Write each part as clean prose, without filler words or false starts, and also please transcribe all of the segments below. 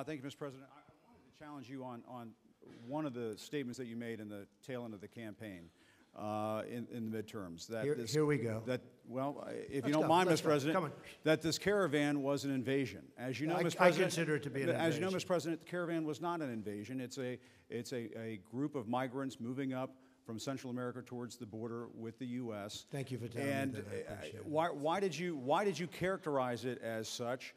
Thank you, Mr. President. I wanted to challenge you on one of the statements that you made in the tail end of the campaign in the midterms. That here we go. Well, if you don't mind, Mr. President, that this caravan was an invasion. As you know, Mr. President, I consider it to be an invasion. As you know, Mr. President, the caravan was not an invasion. It's a group of migrants moving up from Central America towards the border with the U.S. Thank you for telling me that. I appreciate it. Why did you characterize it as such?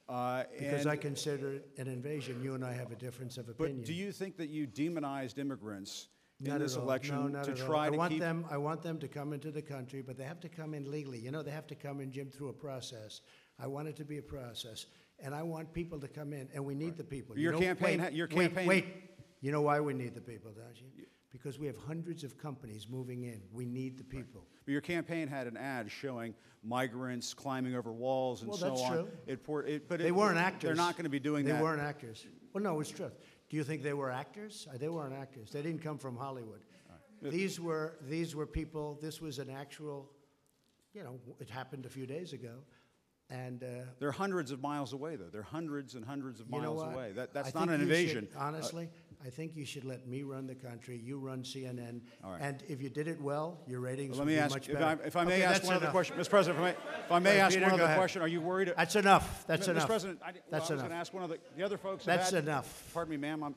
Because I consider it an invasion. You and I have a difference of opinion. But do you think that you demonized immigrants in Not this at all. election No, to not at try all. to keep? I want them to come into the country, but they have to come in legally. You know, they have to come in, Jim, through a process. I want it to be a process, and I want people to come in, and we need the people. Your campaign. Wait. You know why we need the people, don't you? Because we have hundreds of companies moving in. We need the people. But your campaign had an ad showing migrants climbing over walls and so on. Well, that's true. But they weren't actors. They're not going to be doing that. They weren't actors. Well, no, it's true. Do you think they were actors? They weren't actors. They didn't come from Hollywood. Right. These were people. This was an actual, you know, it happened a few days ago. And they're hundreds of miles away, though. They're hundreds and hundreds of miles away. That's not an invasion. Honestly, I think you should let me run the country. You run CNN. All right. And if you did it well, your ratings would be ask, much better. If I may ask one other question, Mr. President, if I may ask one other question, are you worried? That's enough. That's enough. Mr. President, that's I was going to ask one of the other folks. That's enough. Pardon me, ma'am.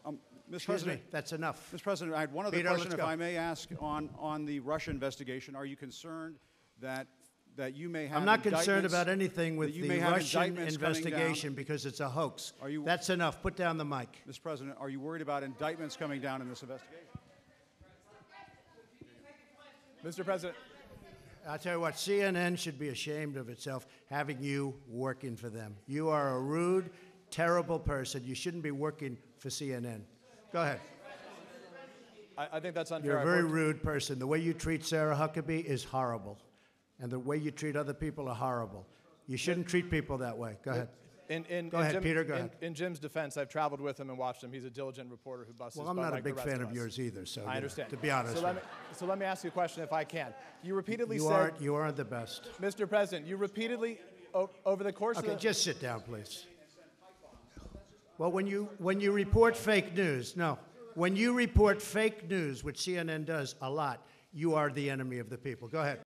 Mr. President, that's enough. Mr. President, I had one other question, if I may ask, on the Russia investigation. Are you concerned that you may have? I'm not concerned about anything with the Russian investigation because it's a hoax. That's enough. Put down the mic. Mr. President, are you worried about indictments coming down in this investigation? Mr. President. I'll tell you what, CNN should be ashamed of itself having you working for them. You are a rude, terrible person. You shouldn't be working for CNN. Go ahead. I think that's unfair. You're a very rude person. The way you treat Sarah Huckabee is horrible. And the way you treat other people are horrible. You shouldn't treat people that way. Go ahead. Go ahead, Peter, go ahead. In Jim's defense, I've traveled with him and watched him. He's a diligent reporter who busts his butt. Well, I'm not like a big the rest fan of of yours either, so I understand. To be honest. So let me ask you a question if I can. You repeatedly said... You aren't the best. Mr. President, you repeatedly, over the course of the... Okay, just sit down, please. Well, when you report fake news, when you report fake news, which CNN does a lot, you are the enemy of the people. Go ahead.